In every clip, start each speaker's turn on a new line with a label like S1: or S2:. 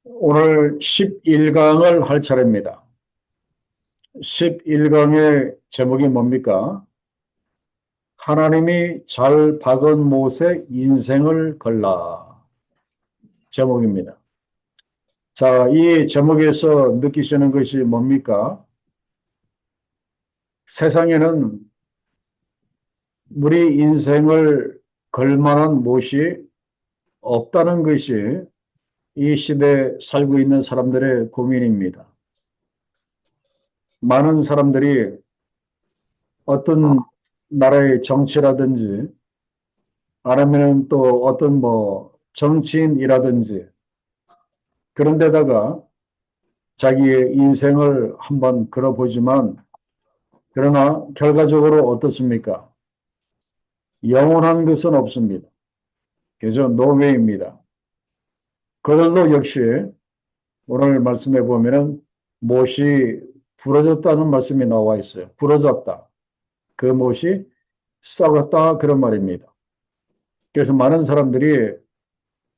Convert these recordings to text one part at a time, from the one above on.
S1: 오늘 11강을 할 차례입니다. 11강의 제목이 뭡니까? 하나님이 잘 박은 못에 인생을 걸라. 제목입니다. 자, 이 제목에서 느끼시는 것이 뭡니까? 세상에는 우리 인생을 걸 만한 못이 없다는 것이 이 시대에 살고 있는 사람들의 고민입니다. 많은 사람들이 어떤 나라의 정치라든지 아니면 또 어떤 정치인이라든지 그런 데다가 자기의 인생을 한번 걸어보지만 그러나 결과적으로 어떻습니까? 영원한 것은 없습니다. 그죠? 노웨이입니다. 그들도 역시 오늘 말씀해 보면은 못이 부러졌다는 말씀이 나와 있어요. 부러졌다. 그 못이 썩었다 그런 말입니다. 그래서 많은 사람들이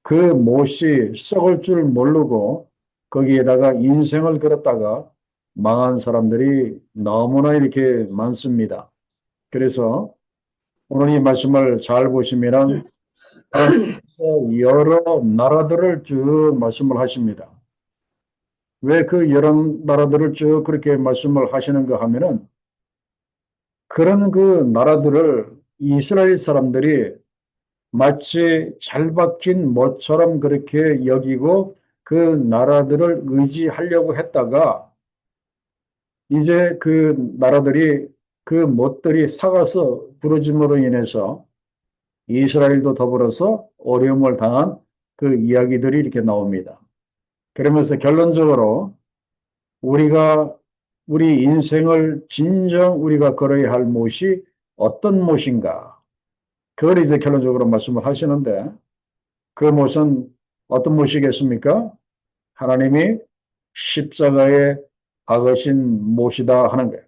S1: 그 못이 썩을 줄 모르고 거기에다가 인생을 걸었다가 망한 사람들이 너무나 이렇게 많습니다. 그래서 오늘 이 말씀을 잘 보시면 여러 나라들을 쭉 말씀을 하십니다. 왜 그 여러 나라들을 쭉 그렇게 말씀을 하시는가 하면은 그런 그 나라들을 이스라엘 사람들이 마치 잘 박힌 못처럼 그렇게 여기고 그 나라들을 의지하려고 했다가 이제 그 나라들이 그 못들이 삭아서 부러짐으로 인해서 이스라엘도 더불어서 어려움을 당한 그 이야기들이 이렇게 나옵니다. 그러면서 결론적으로 우리가 우리 인생을 진정 우리가 걸어야 할 못이 어떤 못인가 그걸 이제 결론적으로 말씀을 하시는데 그 못은 어떤 못이겠습니까? 하나님이 십자가에 박으신 못이다 하는 거예요.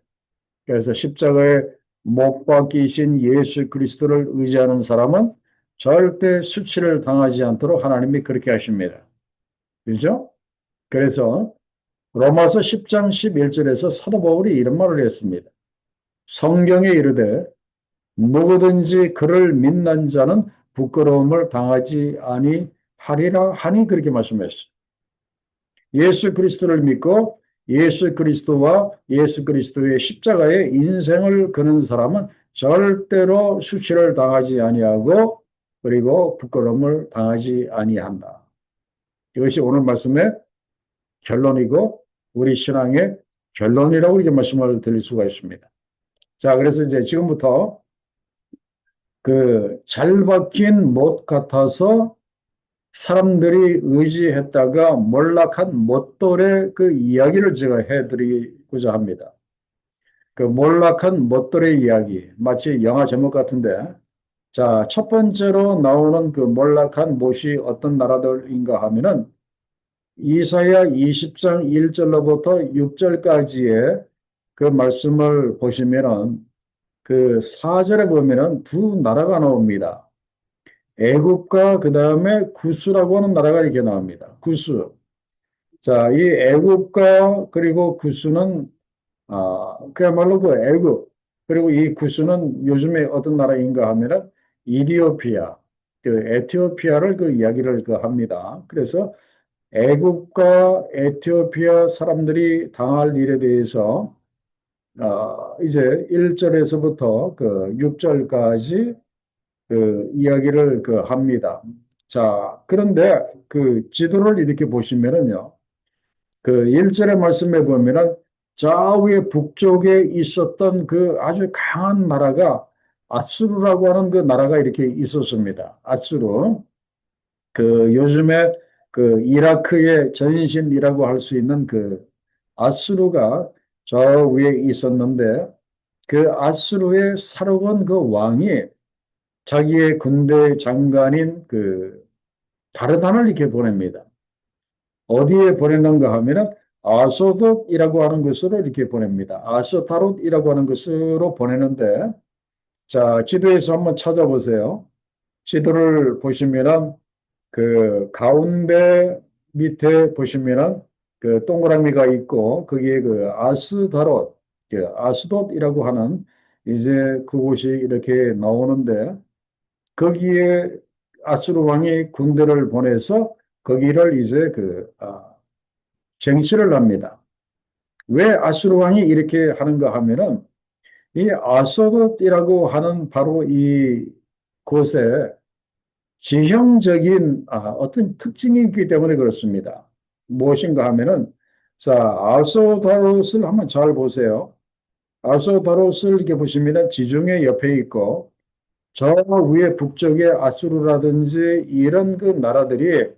S1: 그래서 십자가에 못 박이신 예수 그리스도를 의지하는 사람은 절대 수치를 당하지 않도록 하나님이 그렇게 하십니다. 그죠? 그래서 로마서 10장 11절에서 사도 바울이 이런 말을 했습니다. 성경에 이르되 누구든지 그를 믿는 자는 부끄러움을 당하지 아니하리라 하니 그렇게 말씀했어요. 예수 그리스도를 믿고 예수 그리스도와 예수 그리스도의 십자가에 인생을 거는 사람은 절대로 수치를 당하지 아니하고 그리고 부끄러움을 당하지 아니한다. 이것이 오늘 말씀의 결론이고 우리 신앙의 결론이라고 이렇게 말씀을 드릴 수가 있습니다. 자, 그래서 이제 지금부터 그 잘 박힌 못 같아서 사람들이 의지했다가 몰락한 못돌의 그 이야기를 제가 해드리고자 합니다. 그 몰락한 못돌의 이야기, 마치 영화 제목 같은데, 자, 첫 번째로 나오는 그 몰락한 못이 어떤 나라들인가 하면은 이사야 20장 1절로부터 6절까지의 그 말씀을 보시면은 그 4절에 보면은 두 나라가 나옵니다. 애굽과 그 다음에 구스라고 하는 나라가 이렇게 나옵니다. 구스. 자, 이 애굽과 그리고 구스는 그야말로 그 애굽 그리고 이 구스는 요즘에 어떤 나라인가 하면은 이디오피아, 그 에티오피아를 그 이야기를 그 합니다. 그래서 애굽과 에티오피아 사람들이 당할 일에 대해서 이제 1절에서부터 그 6절까지 그 이야기를 그 합니다. 자, 그런데 그 지도를 이렇게 보시면은요. 그 1절의 말씀에 보면은 좌우의 북쪽에 있었던 그 아주 강한 나라가 아수르라고 하는 그 나라가 이렇게 있었습니다. 아수르. 그 요즘에 그 이라크의 전신이라고 할 수 있는 그 아수르가 저 위에 있었는데 그 아수르의 사르곤 그 왕이 자기의 군대 장관인 그 다르단을 이렇게 보냅니다. 어디에 보냈는가 하면은 아소돗이라고 하는 것으로 이렇게 보냅니다. 아소타롯이라고 하는 것으로 보내는데 자, 지도에서 한번 찾아보세요. 지도를 보시면은 그 가운데 밑에 보시면은 그 동그라미가 있고 거기에 그 아스다롯, 그 아스돗이라고 하는 이제 그곳이 이렇게 나오는데 거기에 아수르 왕이 군대를 보내서 거기를 이제 쟁취를 합니다. 왜 아수르 왕이 이렇게 하는가 하면은 이 아소돗이라고 하는 바로 이 곳에 지형적인 어떤 특징이 있기 때문에 그렇습니다. 무엇인가 하면은 자, 아소다롯을 한번 잘 보세요. 아소다롯을 이렇게 보시면은 지중해 옆에 있고 저 위에 북쪽에 아수르라든지 이런 그 나라들이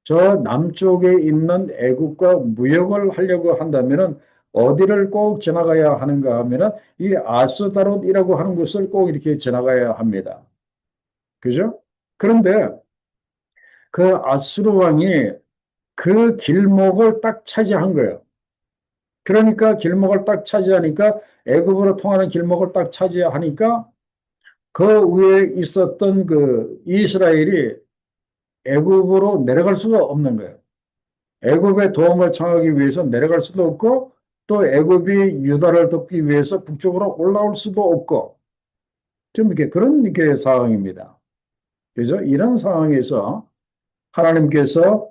S1: 저 남쪽에 있는 애국과 무역을 하려고 한다면은 어디를 꼭 지나가야 하는가 하면은 이 아스다롯이라고 하는 곳을 꼭 이렇게 지나가야 합니다. 그죠? 그런데 그 아수르 왕이 그 길목을 딱 차지한 거예요. 그러니까 길목을 딱 차지하니까 애굽으로 통하는 길목을 딱 차지하니까 그 위에 있었던 그 이스라엘이 애굽으로 내려갈 수가 없는 거예요. 애굽의 도움을 청하기 위해서 내려갈 수도 없고 또 애굽이 유다를 돕기 위해서 북쪽으로 올라올 수도 없고 지금 이렇게 그런 이렇게 상황입니다. 그죠? 이런 상황에서 하나님께서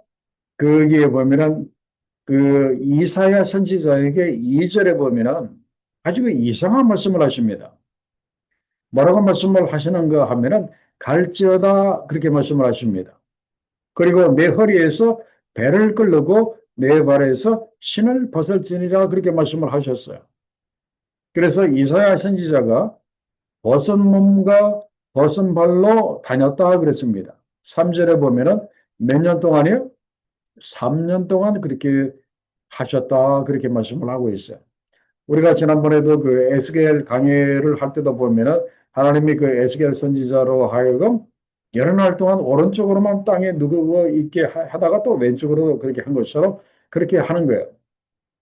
S1: 거기에 보면은 그 이사야 선지자에게 2절에 보면은 아주 그 이상한 말씀을 하십니다. 뭐라고 말씀을 하시는가 하면은 갈지어다 그렇게 말씀을 하십니다. 그리고 내 허리에서 배를 끌고 내 발에서 신을 벗을지니라 그렇게 말씀을 하셨어요. 그래서 이사야 선지자가 벗은 몸과 벗은 발로 다녔다 그랬습니다. 3절에 보면은 몇 년 동안이요? 3년 동안 그렇게 하셨다 그렇게 말씀을 하고 있어요. 우리가 지난번에도 그 에스겔 강해를 할 때도 보면은 하나님이 그 에스겔 선지자로 하여금 여러 날 동안 오른쪽으로만 땅에 누워 있게 하다가 또 왼쪽으로 그렇게 한 것처럼 그렇게 하는 거예요.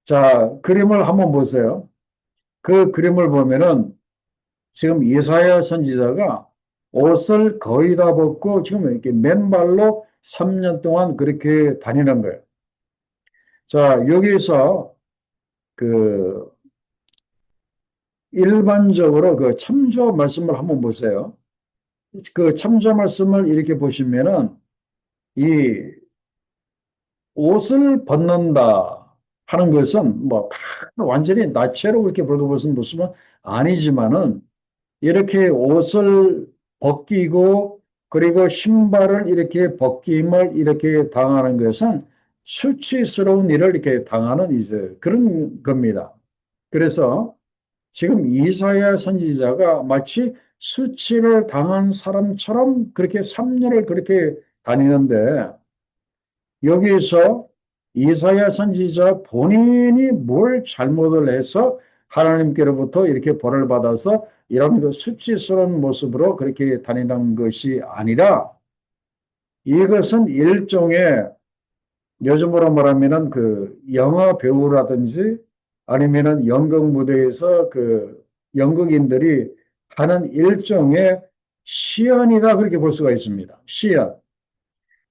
S1: 자, 그림을 한번 보세요. 그 그림을 보면은 지금 이사야 선지자가 옷을 거의 다 벗고 지금 이렇게 맨발로 3년 동안 그렇게 다니는 거예요. 자, 여기서 그 일반적으로 그 참조 말씀을 한번 보세요. 그 참조 말씀을 이렇게 보시면은 이 옷을 벗는다 하는 것은 뭐 다 완전히 나체로 그렇게 벌거벗은 모습은 아니지만은 이렇게 옷을 벗기고 그리고 신발을 이렇게 벗김을 이렇게 당하는 것은 수치스러운 일을 이렇게 당하는 이제 그런 겁니다. 그래서 지금 이사야 선지자가 마치 수치를 당한 사람처럼 그렇게 3년을 그렇게 다니는데 여기서 이사야 선지자 본인이 뭘 잘못을 해서 하나님께로부터 이렇게 벌을 받아서 이런 그 수치스러운 모습으로 그렇게 다니는 것이 아니라 이것은 일종의 요즘으로 말하면은 그 영화 배우라든지 아니면은 연극 무대에서 그 연극인들이 하는 일종의 시연이다 그렇게 볼 수가 있습니다. 시연.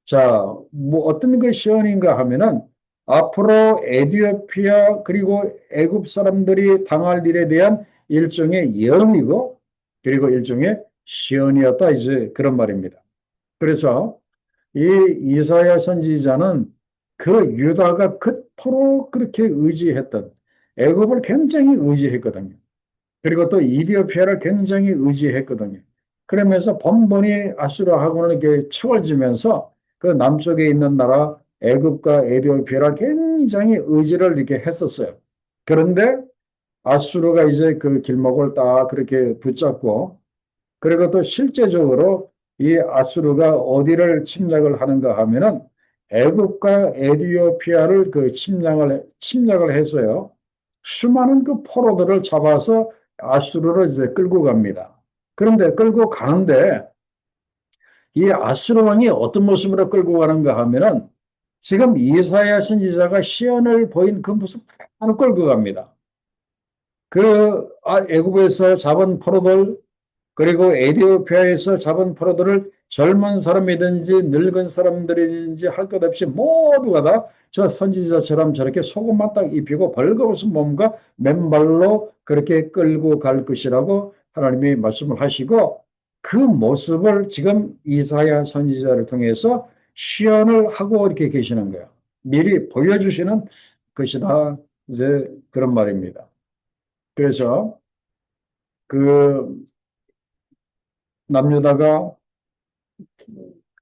S1: 자, 뭐 어떤 그 시연인가 하면은 앞으로 에티오피아 그리고 애굽 사람들이 당할 일에 대한 일종의 예언이고 그리고 일종의 시연이었다 이제 그런 말입니다. 그래서 이 이사야 선지자는 그 유다가 그토록 그렇게 의지했던 애굽을 굉장히 의지했거든요. 그리고 또 이디오피아를 굉장히 의지했거든요. 그러면서 번번이 아수라하고는 이렇게 척을 지면서 그 남쪽에 있는 나라 애굽과 에디오피아를 굉장히 의지를 이렇게 했었어요. 그런데 아수르가 이제 그 길목을 딱 그렇게 붙잡고 그리고 또 실제적으로 이 아수르가 어디를 침략을 하는가 하면은 애굽과 에디오피아를 그 침략을 해서요. 수많은 그 포로들을 잡아서 아수르로 이제 끌고 갑니다. 그런데 끌고 가는데 이 아수르 왕이 어떤 모습으로 끌고 가는가 하면은 지금 이사야 선지자가 시연을 보인 그 모습 그대로 끌고 갑니다. 애굽에서 잡은 포로들 그리고 에디오피아에서 잡은 포로들을 젊은 사람이든지 늙은 사람들이든지 할 것 없이 모두가 다 저 선지자처럼 저렇게 속옷만 딱 입히고 벌거벗은 몸과 맨발로 그렇게 끌고 갈 것이라고 하나님이 말씀을 하시고 그 모습을 지금 이사야 선지자를 통해서 시연을 하고 이렇게 계시는 거예요. 미리 보여주시는 것이다. 이제 그런 말입니다. 그래서 그 남유다가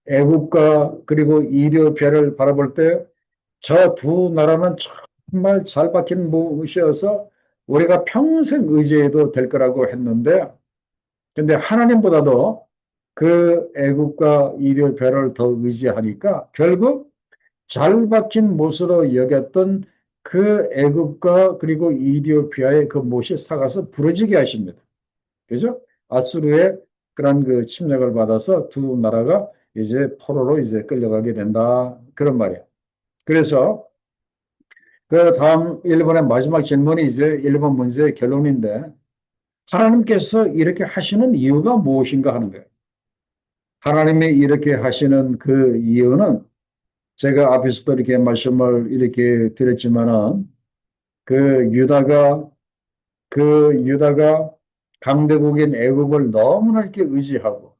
S1: 애국가 그리고 이리오피아를 바라볼 때 저 두 나라는 정말 잘 박힌 무엇이어서 우리가 평생 의지해도 될 거라고 했는데 근데 하나님보다도 그 애국가 이리오피아를 더 의지하니까 결국 잘 박힌 못으로 여겼던 그 애국가 그리고 이디오피아의 그 못이 사가서 부러지게 하십니다. 그죠? 아수르의 그런 그 침략을 받아서 두 나라가 이제 포로로 이제 끌려가게 된다. 그런 말이에요. 그래서 그 다음 1번의 마지막 질문이 이제 1번 문제의 결론인데 하나님께서 이렇게 하시는 이유가 무엇인가 하는 거예요. 하나님이 이렇게 하시는 그 이유는 제가 앞에서도 이렇게 말씀을 이렇게 드렸지만은 그 유다가 유다가 강대국인 애국을 너무나 이렇게 의지하고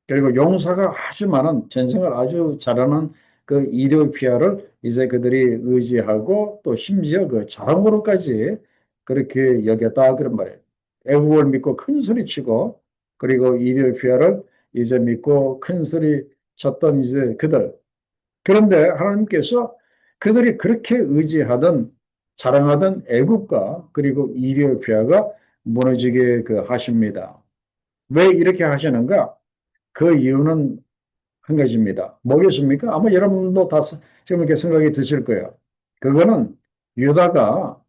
S1: 그리고 용사가 아주 많은 전쟁을 아주 잘하는 그 이디오피아를 이제 그들이 의지하고 또 심지어 그 자랑으로까지 그렇게 여겼다 그런 말이에요. 애국을 믿고 큰 소리 치고 그리고 이디오피아를 이제 믿고 큰 소리 쳤던 이제 그들 그런데 하나님께서 그들이 그렇게 의지하던 자랑하던 애국가 그리고 이디오피아가 무너지게 그 하십니다. 왜 이렇게 하시는가? 그 이유는 한 가지입니다. 뭐겠습니까? 아마 여러분도 다 지금 이렇게 생각이 드실 거예요. 그거는 유다가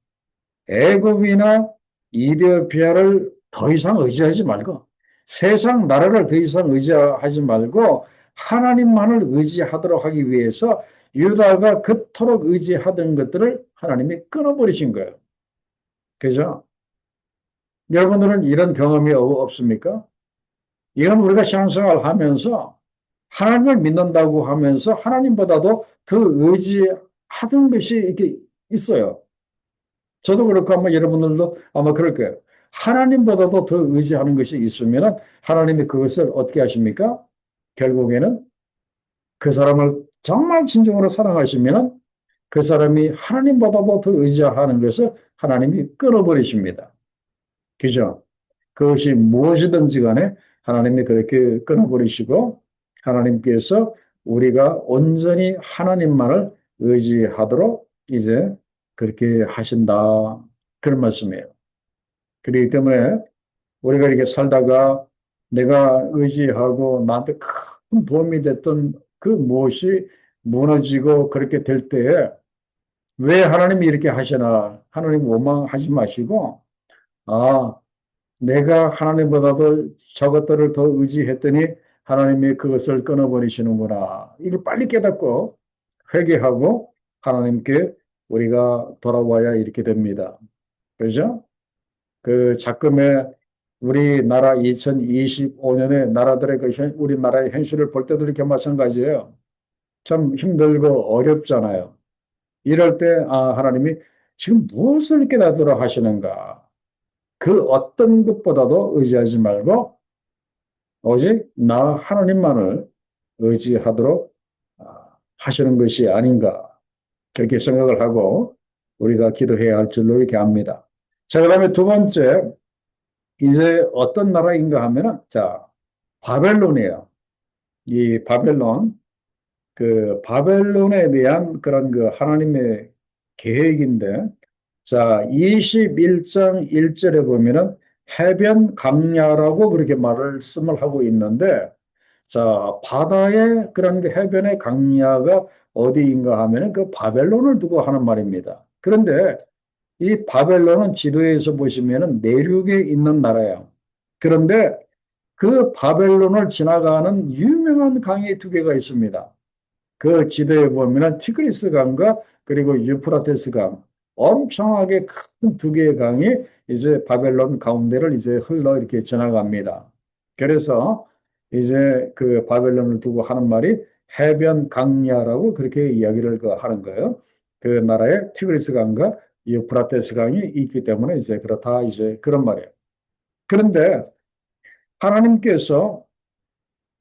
S1: 애굽이나 이디오피아를 더 이상 의지하지 말고 세상 나라를 더 이상 의지하지 말고 하나님만을 의지하도록 하기 위해서 유다가 그토록 의지하던 것들을 하나님이 끊어버리신 거예요. 그죠? 여러분들은 이런 경험이 없습니까? 이건 우리가 신앙생활 하면서 하나님을 믿는다고 하면서 하나님보다도 더 의지하던 것이 이렇게 있어요. 저도 그렇고 아마 여러분들도 아마 그럴 거예요. 하나님보다도 더 의지하는 것이 있으면 하나님이 그것을 어떻게 하십니까? 결국에는 그 사람을 정말 진정으로 사랑하시면 그 사람이 하나님보다도 더 의지하는 것을 하나님이 끊어버리십니다. 그죠? 그것이 무엇이든지 간에 하나님이 그렇게 끊어버리시고 하나님께서 우리가 온전히 하나님만을 의지하도록 이제 그렇게 하신다. 그런 말씀이에요. 그렇기 때문에 우리가 이렇게 살다가 내가 의지하고 나한테 큰 도움이 됐던 그 무엇이 무너지고 그렇게 될 때에 왜 하나님이 이렇게 하시나 하나님 원망하지 마시고 아 내가 하나님보다도 저것들을 더 의지했더니 하나님이 그것을 끊어버리시는구나. 이걸 빨리 깨닫고 회개하고 하나님께 우리가 돌아와야 이렇게 됩니다. 그죠? 그 작금의 우리나라 2025년의 나라들의 그 우리나라의 현실을 볼 때도 이렇게 마찬가지예요. 참 힘들고 어렵잖아요. 이럴 때, 아, 하나님이 지금 무엇을 깨닫도록 하시는가? 그 어떤 것보다도 의지하지 말고 오직 나 하나님만을 의지하도록 하시는 것이 아닌가 그렇게 생각을 하고 우리가 기도해야 할 줄로 이렇게 압니다. 자, 그다음에 두 번째 이제 어떤 나라인가 하면은 자 바벨론이에요. 이 바벨론 그 바벨론에 대한 그런 그 하나님의 계획인데 자 21장 1절에 보면은 해변 강야라고 그렇게 말씀을 하고 있는데 자 바다의 그런 그 해변의 강야가 어디인가 하면은 그 바벨론을 두고 하는 말입니다. 그런데 이 바벨론은 지도에서 보시면은 내륙에 있는 나라예요. 그런데 그 바벨론을 지나가는 유명한 강이 두 개가 있습니다. 그 지도에 보면은 티그리스 강과 그리고 유프라테스 강, 엄청나게 큰 두 개의 강이 이제 바벨론 가운데를 이제 흘러 이렇게 지나갑니다. 그래서 이제 그 바벨론을 두고 하는 말이 해변 강야라고 그렇게 이야기를 그 하는 거예요. 그 나라에 티그리스 강과 유프라테스 강이 있기 때문에 이제 그렇다 이제 그런 말이에요. 그런데 하나님께서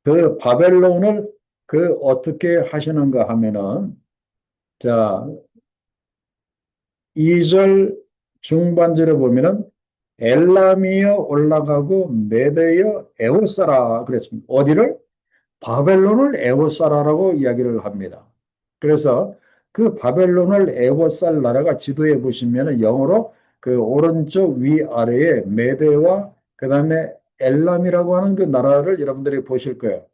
S1: 그 바벨론을 그 어떻게 하시는가 하면은 자, 2절 중반절에 보면은 엘람이여 올라가고 메대여 에워싸라 그랬습니다. 어디를? 바벨론을 에워싸라라고 이야기를 합니다. 그래서 그 바벨론을 에워쌀 나라가 지도에 보시면 영어로 그 오른쪽 위아래에 메대와 그다음에 엘람이라고 하는 그 나라를 여러분들이 보실 거예요.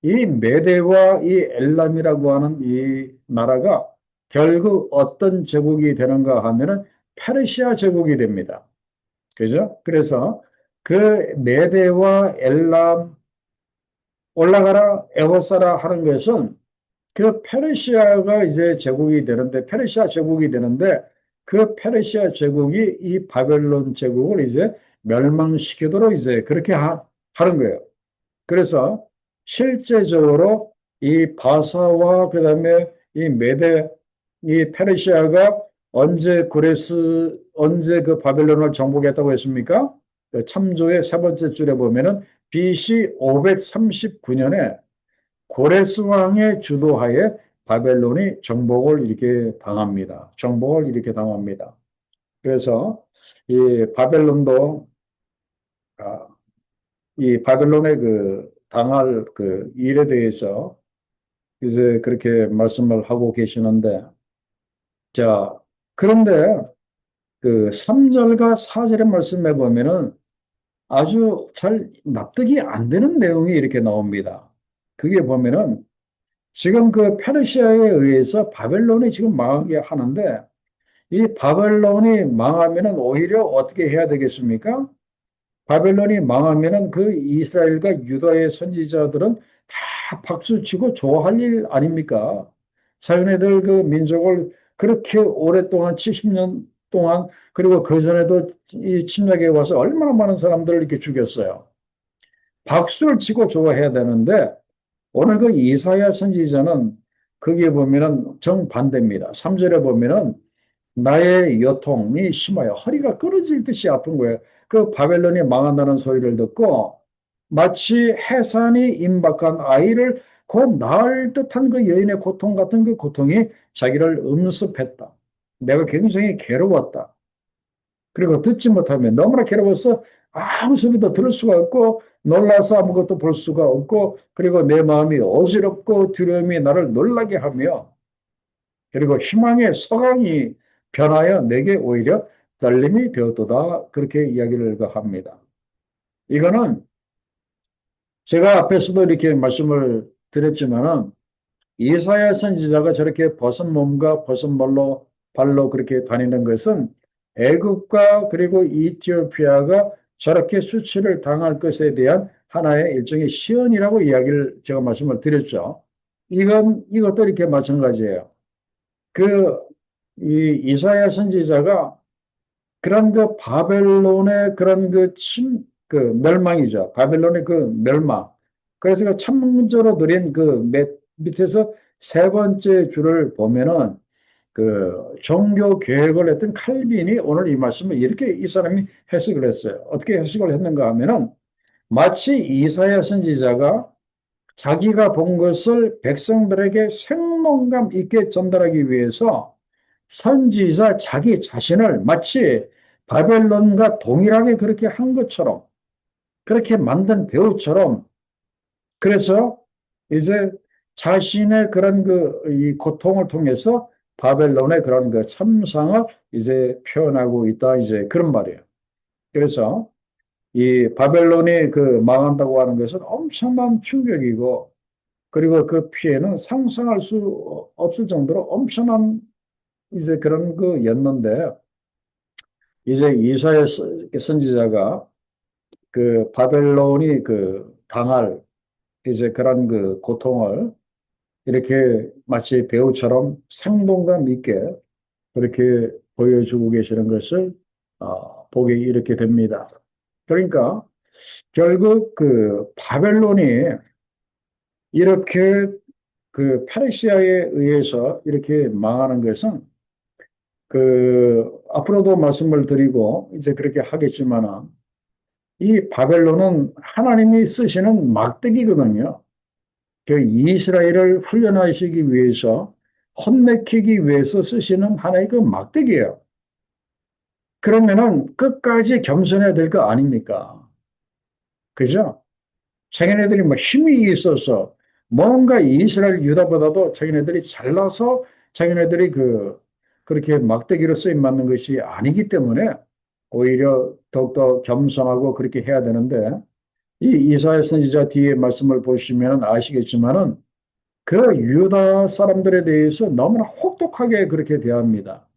S1: 이 메대와 이 엘람이라고 하는 이 나라가 결국 어떤 제국이 되는가 하면은 페르시아 제국이 됩니다. 그죠? 그래서 그 메대와 엘람 올라가라 에워싸라 하는 것은 그 페르시아가 이제 제국이 되는데 페르시아 제국이 되는데 그 페르시아 제국이 이 바벨론 제국을 이제 멸망시키도록 이제 그렇게 하는 거예요. 그래서 실제적으로 이 바사와 그다음에 이 메데 이 페르시아가 언제 그 바벨론을 정복했다고 했습니까? 그 참조의 세 번째 줄에 보면은 BC 539년에 고레스 왕의 주도하에 바벨론이 정복을 이렇게 당합니다. 정복을 이렇게 당합니다. 그래서 이 바벨론도 아, 이 바벨론의 그 당할 그 일에 대해서 이제 그렇게 말씀을 하고 계시는데 자 그런데 그 3절과 4절의 말씀에 보면은 아주 잘 납득이 안 되는 내용이 이렇게 나옵니다. 그게 보면은 지금 그 페르시아에 의해서 바벨론이 지금 망하게 하는데 이 바벨론이 망하면은 오히려 어떻게 해야 되겠습니까? 바벨론이 망하면은 그 이스라엘과 유다의 선지자들은 다 박수치고 좋아할 일 아닙니까? 자기네들 그 민족을 그렇게 오랫동안 70년 동안 그리고 그 전에도 이 침략에 와서 얼마나 많은 사람들을 이렇게 죽였어요. 박수를 치고 좋아해야 되는데 오늘 그 이사야 선지자는 거기에 보면은 정반대입니다. 3절에 보면은 나의 여통이 심하여 허리가 끊어질 듯이 아픈 거예요. 그 바벨론이 망한다는 소리를 듣고 마치 해산이 임박한 아이를 곧 낳을 듯한 그 여인의 고통 같은 그 고통이 자기를 음습했다. 내가 굉장히 괴로웠다. 그리고 듣지 못하면 너무나 괴로워서 아무 소리도 들을 수가 없고 놀라서 아무것도 볼 수가 없고 그리고 내 마음이 어지럽고 두려움이 나를 놀라게 하며 그리고 희망의 서강이 변하여 내게 오히려 떨림이 되었도다. 그렇게 이야기를 합니다. 이거는 제가 앞에서도 이렇게 말씀을 드렸지만은 이사야 선지자가 저렇게 벗은 몸과 벗은 발로 그렇게 다니는 것은 애국과 그리고 이티오피아가 저렇게 수치를 당할 것에 대한 하나의 일종의 시언이라고 이야기를 제가 말씀을 드렸죠. 이것도 이렇게 마찬가지예요. 그, 이 이사야 선지자가 그런 그 바벨론의 그런 그 멸망이죠. 바벨론의 그 멸망. 그래서 그 참문자로 드린 그 밑에서 세 번째 줄을 보면은 그 종교 개혁을 했던 칼빈이 오늘 이 말씀을 이렇게 이 사람이 해석을 했어요. 어떻게 해석을 했는가 하면은 마치 이사야 선지자가 자기가 본 것을 백성들에게 생동감 있게 전달하기 위해서 선지자 자기 자신을 마치 바벨론과 동일하게 그렇게 한 것처럼 그렇게 만든 배우처럼 그래서 이제 자신의 그런 이 고통을 통해서 바벨론의 그런 그 참상을 이제 표현하고 있다 이제 그런 말이에요. 그래서 이 바벨론이 그 망한다고 하는 것은 엄청난 충격이고 그리고 그 피해는 상상할 수 없을 정도로 엄청난 이제 그런 거였는데 이제 이사야 선지자가 그 바벨론이 그 당할 이제 그런 그 고통을 이렇게 마치 배우처럼 생동감 있게 그렇게 보여주고 계시는 것을 보게 이렇게 됩니다. 그러니까 결국 그 바벨론이 이렇게 그 페르시아에 의해서 이렇게 망하는 것은 그 앞으로도 말씀을 드리고 이제 그렇게 하겠지만은 이 바벨론은 하나님이 쓰시는 막대기거든요. 그 이스라엘을 훈련하시기 위해서 혼내키기 위해서 쓰시는 하나의 그 막대기예요. 그러면은 끝까지 겸손해야 될 거 아닙니까? 그죠? 자기네들이 뭐 힘이 있어서 뭔가 이스라엘 유다보다도 자기네들이 잘나서 자기네들이 그렇게 막대기로 쓰임 맞는 것이 아니기 때문에 오히려 더욱더 겸손하고 그렇게 해야 되는데 이 이사야 선지자 뒤에 말씀을 보시면 아시겠지만은 그 유다 사람들에 대해서 너무나 혹독하게 그렇게 대합니다.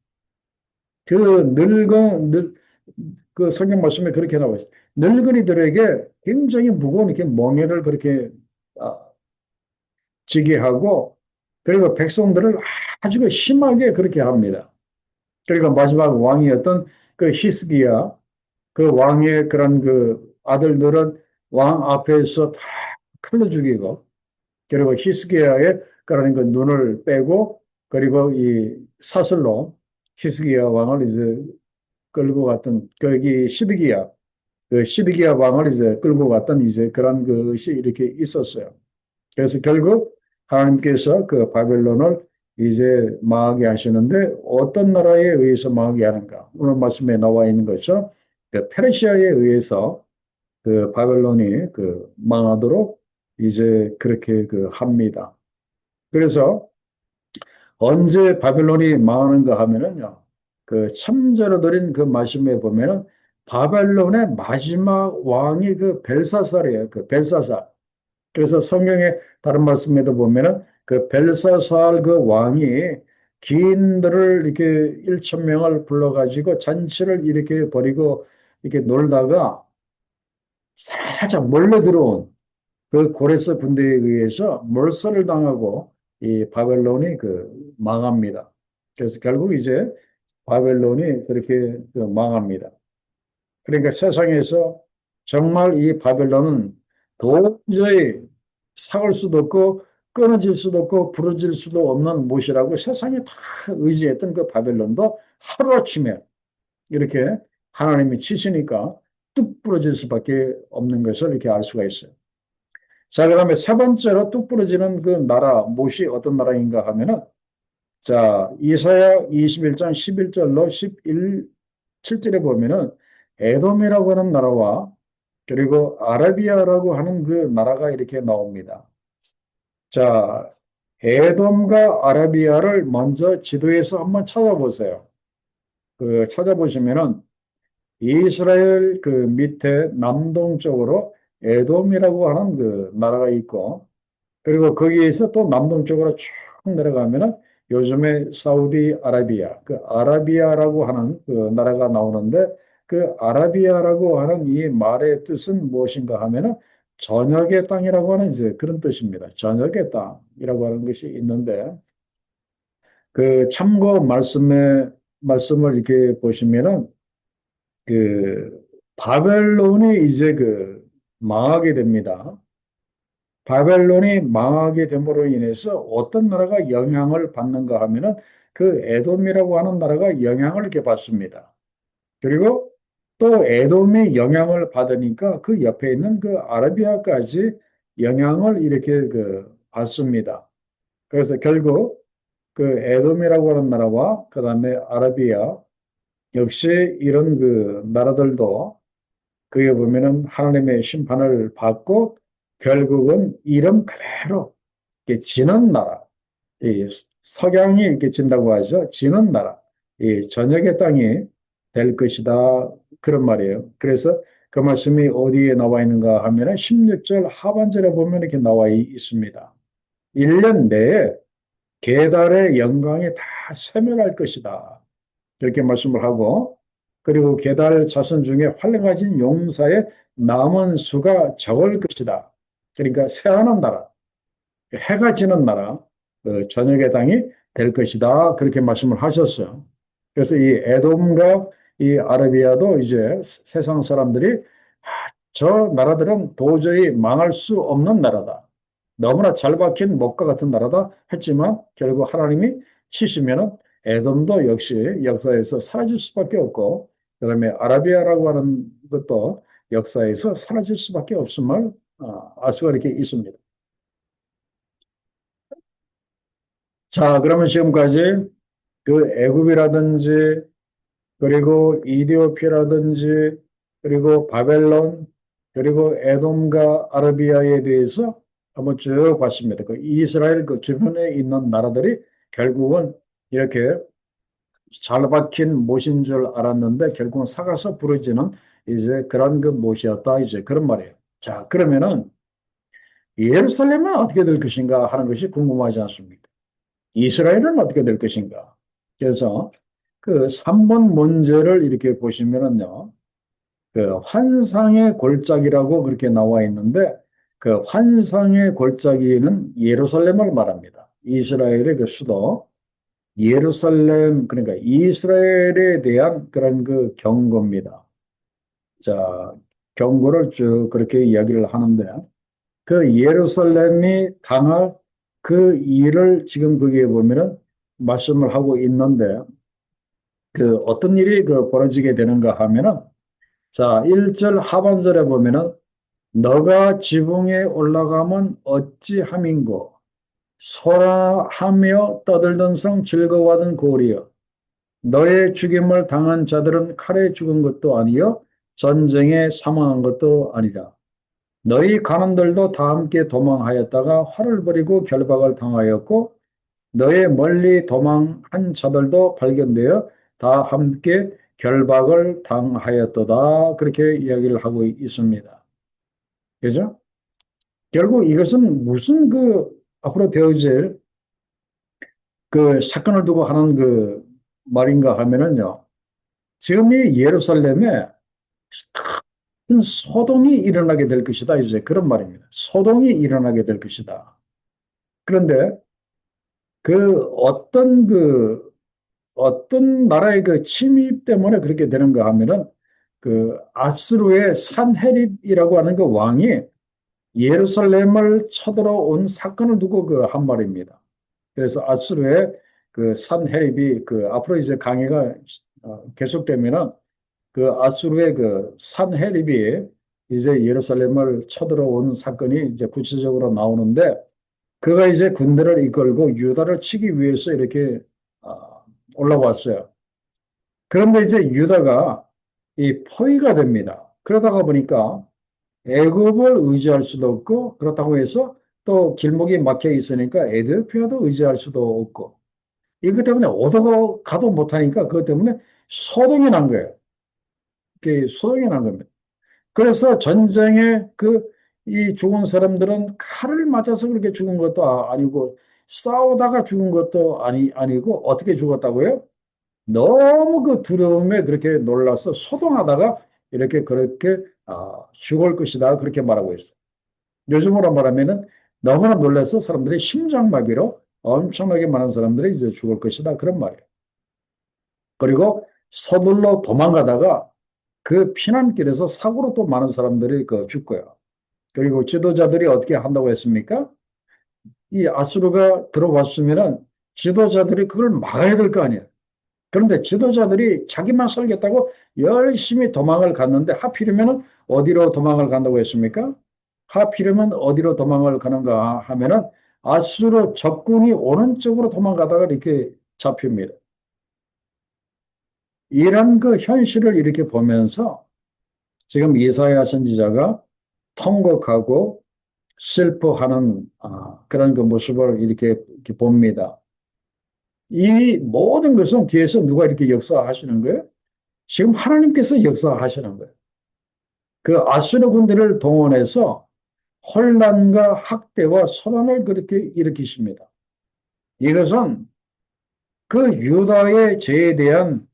S1: 그 그 성경 말씀에 그렇게 나와 있어요. 늙은이들에게 굉장히 무거운 이렇게 멍에를 그렇게 아, 지게 하고 그리고 백성들을 아주 심하게 그렇게 합니다. 그리고 마지막 왕이었던 그 히스기야 그 왕의 그런 그 아들들은 왕 앞에서 다 칼로 죽이고 그리고 히스기야의 그런 그 눈을 빼고 그리고 이 사슬로 히스기야 왕을 이제 끌고 갔던 거기 시드기야 그 시드기야 왕을 이제 끌고 갔던 이제 그런 것이 이렇게 있었어요. 그래서 결국 하나님께서 그 바벨론을 이제 망하게 하시는데 어떤 나라에 의해서 망하게 하는가? 오늘 말씀에 나와 있는 거죠. 그 페르시아에 의해서 그 바벨론이 그 망하도록 이제 그렇게 그 합니다. 그래서 언제 바벨론이 망하는가 하면은요. 그 참조로 드린 그 말씀에 보면은 바벨론의 마지막 왕이 그 벨사살이에요. 그 벨사살. 그래서 성경의 다른 말씀에도 보면은 그 벨사살 그 왕이 기인들을 이렇게 1,000명을 불러가지고 잔치를 이렇게 벌이고 이렇게 놀다가 살짝 몰래 들어온 그 고레스 군대에 의해서 몰살을 당하고 이 바벨론이 그 망합니다. 그래서 결국 이제 바벨론이 그렇게 그 망합니다. 그러니까 세상에서 정말 이 바벨론은 도저히 삭을 수도 없고 끊어질 수도 없고 부러질 수도 없는 못이라고 세상에 다 의지했던 그 바벨론도 하루아침에 이렇게 하나님이 치시니까 뚝 부러질 수밖에 없는 것을 이렇게 알 수가 있어요. 자, 그다음에 세 번째로 뚝 부러지는 그 나라, 못이 어떤 나라인가 하면은 자, 이사야 21장 11절로 7절에 보면은 에돔이라고 하는 나라와 그리고 아라비아라고 하는 그 나라가 이렇게 나옵니다. 자, 에돔과 아라비아를 먼저 지도에서 한번 찾아보세요. 그 찾아보시면은 이스라엘 그 밑에 남동쪽으로 에돔이라고 하는 그 나라가 있고 그리고 거기에서 또 남동쪽으로 쭉 내려가면은 요즘에 사우디아라비아, 그 아라비아라고 하는 그 나라가 나오는데 그 아라비아라고 하는 이 말의 뜻은 무엇인가 하면은 저녁의 땅이라고 하는 이제 그런 뜻입니다. 저녁의 땅이라고 하는 것이 있는데 그 참고 말씀을 이렇게 보시면은 그 바벨론이 이제 그 망하게 됩니다. 바벨론이 망하게 됨으로 인해서 어떤 나라가 영향을 받는가 하면은 그 에돔이라고 하는 나라가 영향을 이렇게 받습니다. 그리고 또 에돔이 영향을 받으니까 그 옆에 있는 그 아라비아까지 영향을 이렇게 그 받습니다. 그래서 결국 그 에돔이라고 하는 나라와 그다음에 아라비아 역시 이런 그 나라들도 그에 보면은 하나님의 심판을 받고 결국은 이름 그대로 이렇게 지는 나라, 이 석양이 이렇게 진다고 하죠. 지는 나라, 이 저녁의 땅이 될 것이다. 그런 말이에요. 그래서 그 말씀이 어디에 나와 있는가 하면은 16절 하반절에 보면 이렇게 나와 있습니다. 1년 내에 계달의 영광이 다 세멸할 것이다. 이렇게 말씀을 하고 그리고 게달 자손 중에 활력가진 용사의 남은 수가 적을 것이다. 그러니까 새하는 나라, 해가 지는 나라, 그 저녁의 땅이 될 것이다. 그렇게 말씀을 하셨어요. 그래서 이 에돔과 이 아라비아도 이제 세상 사람들이 저 나라들은 도저히 망할 수 없는 나라다. 너무나 잘 박힌 목과 같은 나라다 했지만 결국 하나님이 치시면은 에돔도 역시 역사에서 사라질 수밖에 없고 그다음에 아라비아라고 하는 것도 역사에서 사라질 수밖에 없음을 알 수가 이렇게 있습니다. 자, 그러면 지금까지 그 애굽이라든지 그리고 이디오피아라든지 그리고 바벨론 그리고 에돔과 아라비아에 대해서 한번 쭉 봤습니다. 그 이스라엘 그 주변에 있는 나라들이 결국은 이렇게 잘 박힌 못인 줄 알았는데 결국은 사가서 부러지는 이제 그런 그 못이었다 이제 그런 말이에요. 자, 그러면은 예루살렘은 어떻게 될 것인가 하는 것이 궁금하지 않습니까? 이스라엘은 어떻게 될 것인가? 그래서 그 3번 문제를 이렇게 보시면은요. 그 환상의 골짜기라고 그렇게 나와 있는데 그 환상의 골짜기는 예루살렘을 말합니다. 이스라엘의 그 수도 예루살렘 그러니까 이스라엘에 대한 그런 그 경고입니다. 자, 경고를 쭉 그렇게 이야기를 하는데 그 예루살렘이 당할 그 일을 지금 거기에 보면은 말씀을 하고 있는데 그 어떤 일이 그 벌어지게 되는가 하면은 자, 1절 하반절에 보면은 너가 지붕에 올라가면 어찌함인고 소라하며 떠들던 성 즐거워하던 고리여 너의 죽임을 당한 자들은 칼에 죽은 것도 아니요 전쟁에 사망한 것도 아니라 너희 간원들도 다 함께 도망하였다가 활을 버리고 결박을 당하였고 너의 멀리 도망한 자들도 발견되어 다 함께 결박을 당하였도다. 그렇게 이야기를 하고 있습니다. 그죠? 결국 이것은 무슨 그 앞으로 되어질 그 사건을 두고 하는 그 말인가 하면은요. 지금 이 예루살렘에 큰 소동이 일어나게 될 것이다. 이제 그런 말입니다. 소동이 일어나게 될 것이다. 그런데 그 어떤 나라의 그 침입 때문에 그렇게 되는가 하면은 그 아수르의 산헤립이라고 하는 그 왕이 예루살렘을 쳐들어온 사건을 두고 그 한 말입니다. 그래서 아수르의 그 산헤립이 그 앞으로 이제 강의가 계속되면은 그 아수르의 그 산헤립이 이제 예루살렘을 쳐들어온 사건이 이제 구체적으로 나오는데 그가 이제 군대를 이끌고 유다를 치기 위해서 이렇게 올라왔어요. 그런데 이제 유다가 이 포위가 됩니다. 그러다가 보니까 애굽을 의지할 수도 없고 그렇다고 해서 또 길목이 막혀 있으니까 에티오피아도 의지할 수도 없고 이것 때문에 오도 가도 못하니까 그것 때문에 소동이 난 거예요. 그 소동이 난 겁니다. 그래서 전쟁에 이 죽은 사람들은 칼을 맞아서 그렇게 죽은 것도 아니고 싸우다가 죽은 것도 아니고 어떻게 죽었다고요? 너무 그 두려움에 그렇게 놀라서 소동하다가 이렇게 그렇게 죽을 것이다 그렇게 말하고 있어요. 요즘으로 말하면은 너무나 놀라서 사람들이 심장마비로 엄청나게 많은 사람들이 이제 죽을 것이다 그런 말이에요. 그리고 서둘러 도망가다가 그 피난길에서 사고로 또 많은 사람들이 그 죽고요. 그리고 지도자들이 어떻게 한다고 했습니까? 이 아수르가 들어왔으면은 지도자들이 그걸 막아야 될 거 아니에요. 그런데 지도자들이 자기만 살겠다고 열심히 도망을 갔는데 하필이면 어디로 도망을 간다고 했습니까? 하필이면 어디로 도망을 가는가 하면은 아수르 적군이 오는 쪽으로 도망가다가 이렇게 잡힙니다. 이런 그 현실을 이렇게 보면서 지금 이사야 선지자가 통곡하고 슬퍼하는 그런 그 모습을 이렇게 봅니다. 이 모든 것은 뒤에서 누가 이렇게 역사하시는 거예요? 지금 하나님께서 역사하시는 거예요. 그 아수르 군대를 동원해서 혼란과 학대와 소란을 그렇게 일으키십니다. 이것은 그 유다의 죄에 대한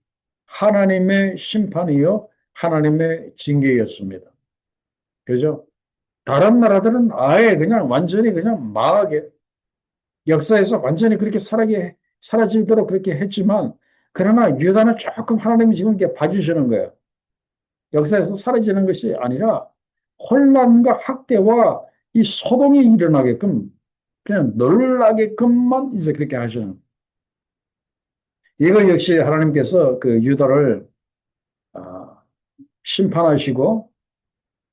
S1: 하나님의 심판이요, 하나님의 징계였습니다. 그죠? 다른 나라들은 아예 그냥 완전히 그냥 망하게 역사에서 완전히 그렇게 사라지도록 그렇게 했지만 그러나 유다는 조금 하나님이 지금 이렇게 봐주시는 거예요. 역사에서 사라지는 것이 아니라 혼란과 학대와 이 소동이 일어나게끔 그냥 놀라게끔만 이제 그렇게 하시는. 이거 역시 하나님께서 그 유다를 아, 심판하시고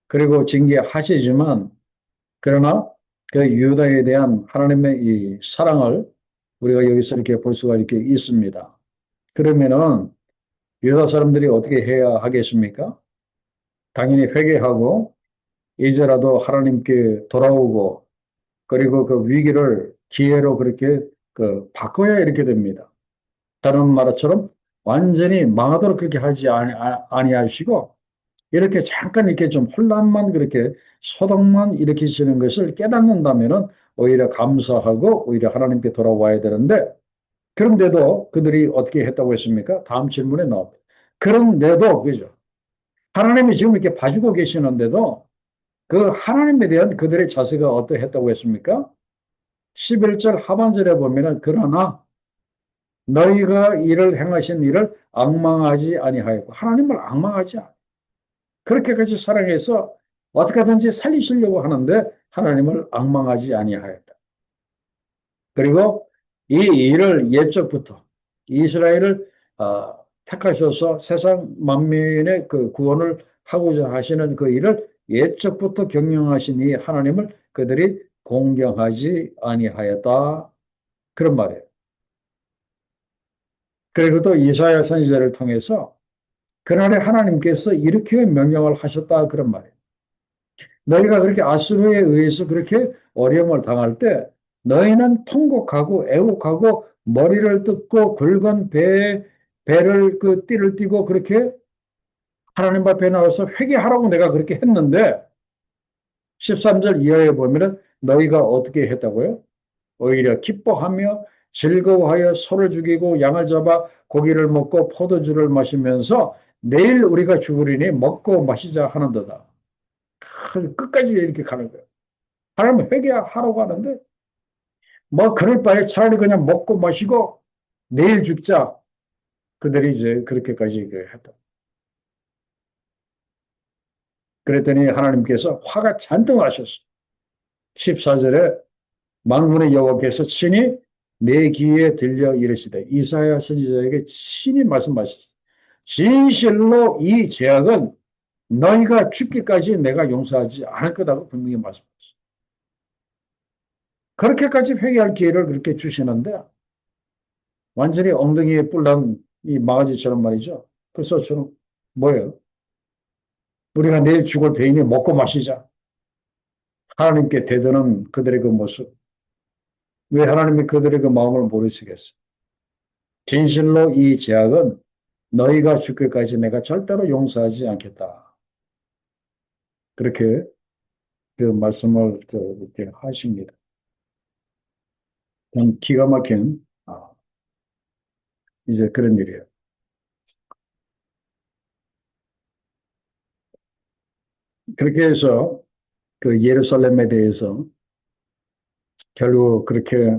S1: 그리고 징계하시지만 그러나 그 유다에 대한 하나님의 이 사랑을 우리가 여기서 이렇게 볼 수가 이렇게 있습니다. 그러면은 유다 사람들이 어떻게 해야 하겠습니까? 당연히 회개하고 이제라도 하나님께 돌아오고 그리고 그 위기를 기회로 그렇게 그 바꿔야 이렇게 됩니다. 다른 말처럼 완전히 망하도록 그렇게 하지 아니하시고 이렇게 잠깐 이렇게 좀 혼란만 그렇게 소동만 일으키시는 것을 깨닫는다면은 오히려 감사하고 오히려 하나님께 돌아와야 되는데 그런데도 그들이 어떻게 했다고 했습니까? 다음 질문에 나옵니다. 그런데도 그죠? 하나님이 지금 이렇게 봐주고 계시는데도 그 하나님에 대한 그들의 자세가 어떠했다고 했습니까? 11절 하반절에 보면은 그러나 너희가 이를 행하신 일을 악망하지 아니하였고 하나님을 악망하지 않아. 그렇게까지 사랑해서 어떻게든지 살리시려고 하는데 하나님을 악망하지 아니하였다. 그리고 이 일을 옛적부터 이스라엘을 택하셔서 세상 만민의 그 구원을 하고자 하시는 그 일을 옛적부터 경영하신 이 하나님을 그들이 공경하지 아니하였다. 그런 말이에요. 그리고 또 이사야 선지자를 통해서 그날에 하나님께서 이렇게 명령을 하셨다 그런 말이에요. 너희가 그렇게 아수르에 의해서 그렇게 어려움을 당할 때 너희는 통곡하고 애곡하고 머리를 뜯고 굵은 배를 그 띠를 띠고 그렇게 하나님 앞에 나와서 회개하라고 내가 그렇게 했는데 13절 이하에 보면은 너희가 어떻게 했다고요? 오히려 기뻐하며 즐거워하여 소를 죽이고 양을 잡아 고기를 먹고 포도주를 마시면서 내일 우리가 죽으리니 먹고 마시자 하는도다. 끝까지 이렇게 가는 거예요. 하나님 회개하라고 하는데 뭐 그럴 바에 차라리 그냥 먹고 마시고 내일 죽자. 그들이 이제 그렇게까지 했다. 그랬더니 하나님께서 화가 잔뜩 나셨어. 14절에 만군의 여호와께서 친히 내 귀에 들려 이르시되 이사야 선지자에게 친히 말씀하셨어. 진실로 이 죄악은 너희가 죽기까지 내가 용서하지 않을 거다고 분명히 말씀하셨어. 그렇게까지 회개할 기회를 그렇게 주시는데 완전히 엉덩이에 뿔난 이 망아지처럼 말이죠. 그래서 저는 뭐예요? 우리가 내일 죽을 대인이 먹고 마시자. 하나님께 대드는 그들의 그 모습. 왜 하나님이 그들의 그 마음을 모르시겠어요? 진실로 이 죄악은 너희가 죽기까지 내가 절대로 용서하지 않겠다. 그렇게 그 말씀을 이렇게 하십니다. 기가 막힌 이제 그런 일이에요. 그렇게 해서 그 예루살렘에 대해서 결국 그렇게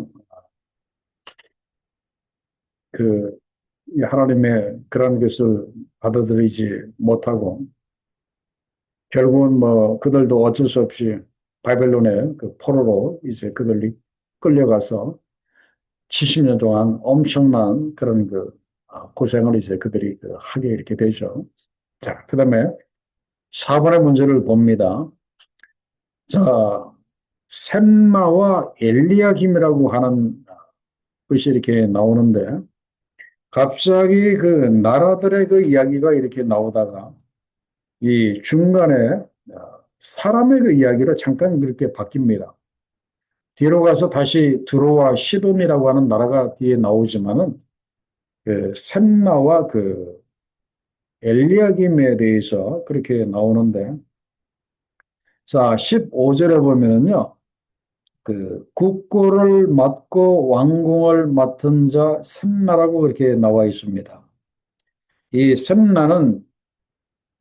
S1: 그 하나님의 그런 것을 받아들이지 못하고 결국은 뭐 그들도 어쩔 수 없이 바벨론의 그 포로로 이제 그들이 끌려가서 70년 동안 엄청난 그런 그 고생을 이제 그들이 하게 이렇게 되죠. 자, 그다음에 4번의 문제를 봅니다. 자, 셈마와 엘리야김이라고 하는 것이 이렇게 나오는데 갑자기 그 나라들의 그 이야기가 이렇게 나오다가 이 중간에 사람의 그 이야기로 잠깐 그렇게 바뀝니다. 뒤로 가서 다시 두로와 시돈이라고 하는 나라가 뒤에 나오지만은 그 셈나와 그 엘리야김에 대해서 그렇게 나오는데 자 15절에 보면은요 그 국고를 맡고 왕궁을 맡은 자 셈나라고 그렇게 나와 있습니다. 이 셈나는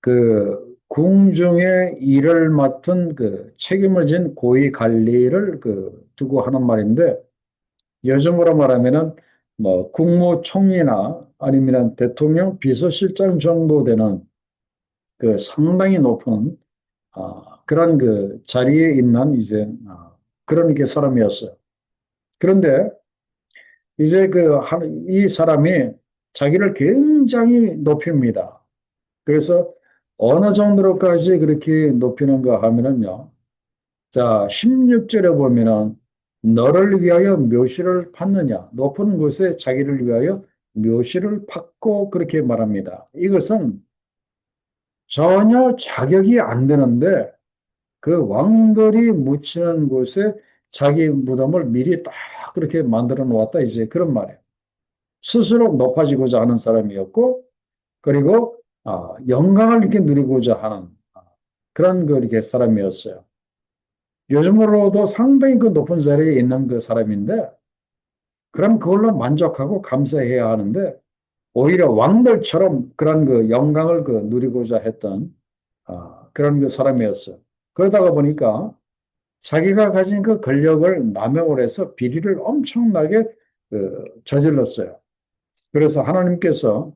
S1: 그 궁중의 일을 맡은 그 책임을 진 고위 관리를 그 두고 하는 말인데 요즘으로 말하면은 뭐 국무총리나 아니면 대통령 비서실장 정도 되는 그 상당히 높은 그런 그 자리에 있는 이제 그런 게 사람이었어요. 그런데 이제 이 사람이 자기를 굉장히 높입니다. 그래서 어느 정도로까지 그렇게 높이는가 하면은요. 자, 16절에 보면은 너를 위하여 묘시를 팠느냐. 높은 곳에 자기를 위하여 묘시를 팠고 그렇게 말합니다. 이것은 전혀 자격이 안 되는데 그 왕들이 묻히는 곳에 자기 무덤을 미리 딱 그렇게 만들어 놓았다. 이제 그런 말이에요. 스스로 높아지고자 하는 사람이었고, 그리고 영광을 이렇게 누리고자 하는 그런 이렇게 사람이었어요. 요즘으로도 상당히 그 높은 자리에 있는 그 사람인데, 그럼 그걸로 만족하고 감사해야 하는데, 오히려 왕들처럼 그런 그 영광을 누리고자 했던 그런 그 사람이었어요. 그러다가 보니까 자기가 가진 그 권력을 남용을 해서 비리를 엄청나게 저질렀어요. 그래서 하나님께서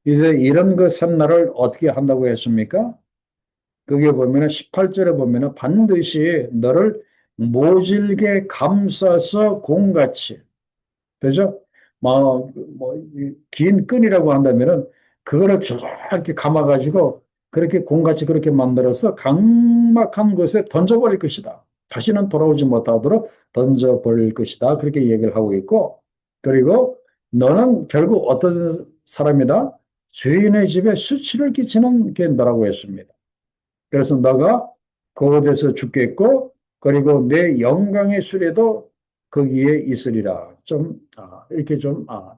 S1: 이제 이런 그 샘날을 어떻게 한다고 했습니까? 그게 보면은 18절에 보면은 반드시 너를 모질게 감싸서 공같이, 그죠? 긴 끈이라고 한다면은 그거를 쭉 이렇게 감아가지고 그렇게 공같이 그렇게 만들어서 강막한 곳에 던져버릴 것이다. 다시는 돌아오지 못하도록 던져버릴 것이다. 그렇게 얘기를 하고 있고, 그리고 너는 결국 어떤 사람이다? 죄인의 집에 수치를 끼치는 게 너라고 했습니다. 그래서 너가 그곳에서 죽겠고, 그리고 내 영광의 수레도 거기에 있으리라. 이렇게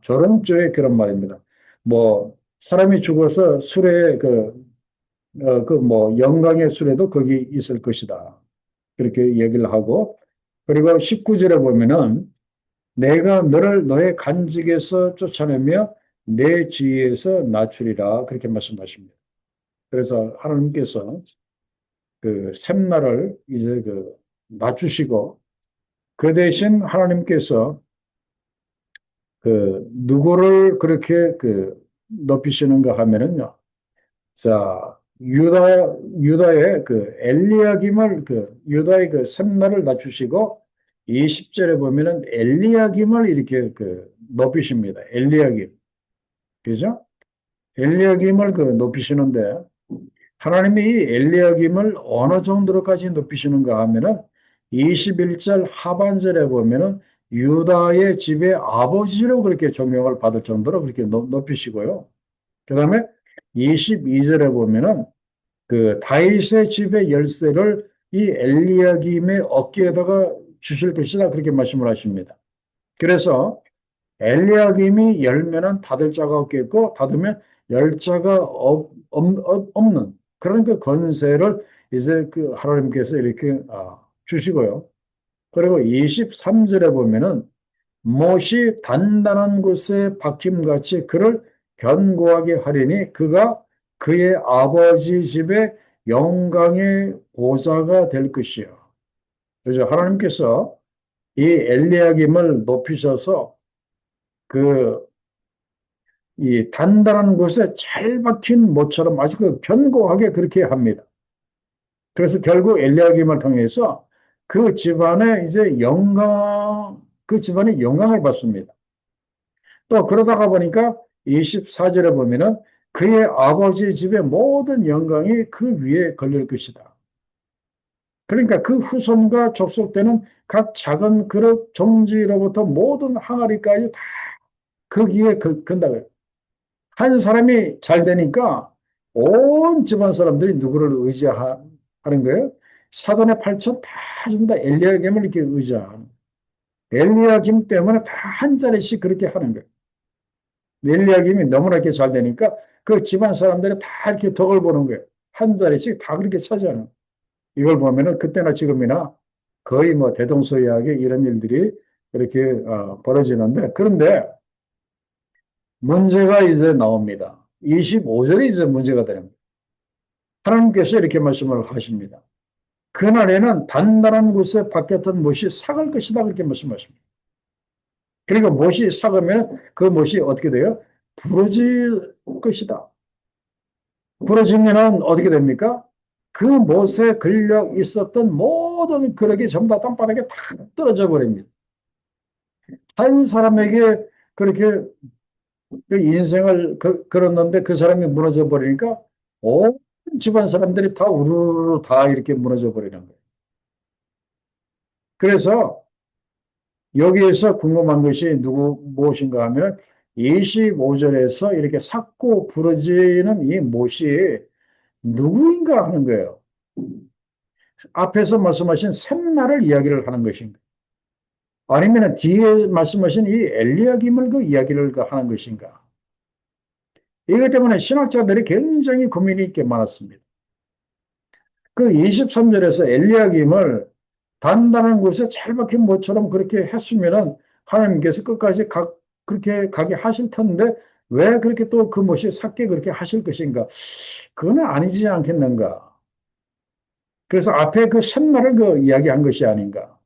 S1: 조롱조의 그런 말입니다. 뭐, 사람이 죽어서 수레, 영광의 수레도 거기 있을 것이다. 그렇게 얘기를 하고, 그리고 19절에 보면은 내가 너를 너의 간직에서 쫓아내며 내 지위에서 낮추리라. 그렇게 말씀하십니다. 그래서 하나님께서 그 샘날을 이제 낮추시고 그 대신 하나님께서 누구를 그렇게 높이시는가 하면은요. 자, 유다의 엘리야김을 유다의 샘날을 낮추시고 20절에 보면은 엘리야김을 이렇게 높이십니다. 엘리야김. 그죠? 엘리야김을 높이시는데 하나님이 이 엘리야김을 어느 정도로까지 높이시는가 하면은 21절 하반절에 보면은 유다의 집의 아버지로 그렇게 조명을 받을 정도로 그렇게 높이시고요. 그 다음에 22절에 보면은 다윗의 집의 열쇠를 이 엘리야김의 어깨에다가 주실 것이다. 그렇게 말씀을 하십니다. 그래서 엘리야김이 열면은 닫을 자가 없겠고 닫으면 열 자가 없는 그런 그 권세를 이제 하나님께서 이렇게 주시고요. 그리고 23절에 보면은 못이 단단한 곳에 박힘같이 그를 견고하게 하리니 그가 그의 아버지 집의 영광의 보좌가 될 것이요. 그래서 하나님께서 이 엘리야김을 높이셔서 그 이 단단한 곳에 잘 박힌 못처럼 아주 견고하게 그렇게 합니다. 그래서 결국 엘리야김을 통해서 그 집안에 이제 그 집안이 영광을 받습니다. 또 그러다가 보니까 24절에 보면은 그의 아버지 집의 모든 영광이 그 위에 걸릴 것이다. 그러니까 그 후손과 족속되는 각 작은 그릇 종지로부터 모든 항아리까지 다 거기에 건다고요. 한 사람이 잘 되니까 온 집안 사람들이 누구를 의지하는 거예요? 사돈의 팔촌 다 전부 다 엘리야김을 이렇게 의지하는. 엘리야김 때문에 다 한 자리씩 그렇게 하는 거예요. 엘리야김이 너무나 이렇게 잘 되니까 그 집안 사람들이 다 이렇게 덕을 보는 거예요. 한 자리씩 다 그렇게 차지하는. 이걸 보면은 그때나 지금이나 거의 뭐 대동소이하게 이런 일들이 이렇게 벌어지는데 그런데 문제가 이제 나옵니다. 25절이 이제 문제가 되는 거예요. 하나님께서 이렇게 말씀을 하십니다. 그날에는 단단한 곳에 박혔던 못이 삭을 것이다 그렇게 말씀하십니다. 그리고 못이 삭으면 그 못이 어떻게 돼요? 부러질 것이다. 부러지면 어떻게 됩니까? 그 못에 걸려 있었던 모든 그릇이 전부 다 땅바닥에 다 떨어져 버립니다. 한 사람에게 그렇게 그 인생을 걸었는데 그 사람이 무너져 버리니까 온 집안 사람들이 다 우르르 다 이렇게 무너져 버리는 거예요. 그래서 여기에서 궁금한 것이 무엇인가 하면 25절에서 이렇게 삭고 부러지는 이 못이 누구인가 하는 거예요. 앞에서 말씀하신 샘나를 이야기를 하는 것인가? 아니면 뒤에 말씀하신 이 엘리야김을 그 이야기를 하는 것인가? 이것 때문에 신학자들이 굉장히 고민이 있게 많았습니다. 그 23절에서 엘리야김을 단단한 곳에 잘 박힌 못처럼 그렇게 했으면은 하나님께서 끝까지 그렇게 가게 하실 텐데 왜 그렇게 또 그 못이 삭게 그렇게 하실 것인가? 그거는 아니지 않겠는가? 그래서 앞에 그 샘날을 그 이야기한 것이 아닌가?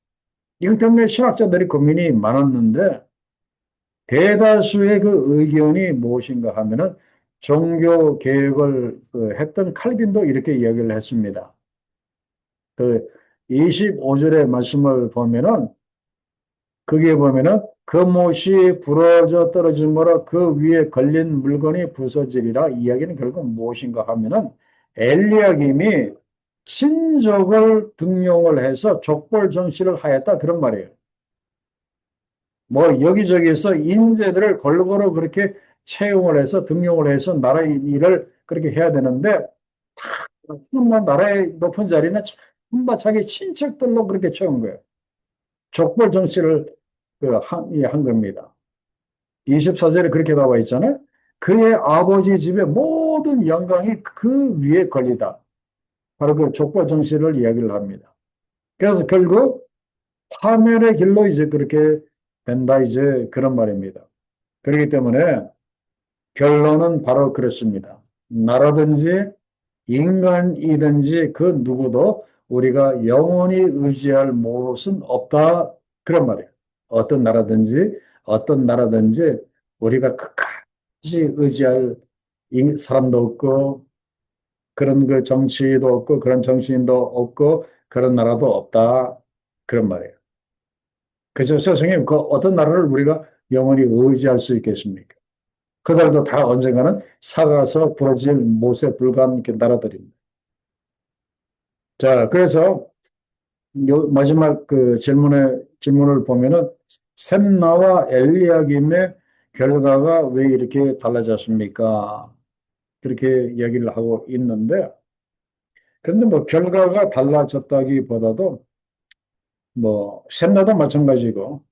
S1: 이것 때문에 신학자들이 고민이 많았는데 대다수의 그 의견이 무엇인가 하면은 종교 개혁을 했던 칼빈도 이렇게 이야기를 했습니다. 그 25절의 말씀을 보면은 거기에 보면은 그 못이 부러져 떨어짐으로 그 위에 걸린 물건이 부서지리라. 이야기는 결국 무엇인가 하면은 엘리야김이 친족을 등용을 해서 족벌 정치를 하였다 그런 말이에요. 뭐 여기저기서 인재들을 골고루 그렇게 채용을 해서 등용을 해서 나라의 일을 그렇게 해야 되는데 정말 나라의 높은 자리는 전부 자기 친척들로 그렇게 채운 거예요. 족벌 정치를 한 겁니다. 24절에 그렇게 나와 있잖아요. 그의 아버지 집의 모든 영광이 그 위에 걸리다. 바로 그 족벌 정치를 이야기를 합니다. 그래서 결국 파멸의 길로 이제 그렇게 된다 이제 그런 말입니다. 그렇기 때문에 결론은 바로 그렇습니다. 나라든지 인간이든지 그 누구도 우리가 영원히 의지할 못은 없다. 그런 말이에요. 어떤 나라든지 우리가 끝까지 의지할 사람도 없고 그런 그 정치도 없고 그런 정치인도 없고 그런 나라도 없다. 그런 말이에요. 그래서 세상에 그 어떤 나라를 우리가 영원히 의지할 수 있겠습니까? 그들도 다 언젠가는 사가서 부러질 못에 불과한 이렇게 나라들입니다. 자, 그래서 마지막 그 질문을 보면은 샘나와 엘리야김의 결과가 왜 이렇게 달라졌습니까? 그렇게 얘기를 하고 있는데, 그런데 뭐 결과가 달라졌다기보다도 뭐 샘나도 마찬가지고,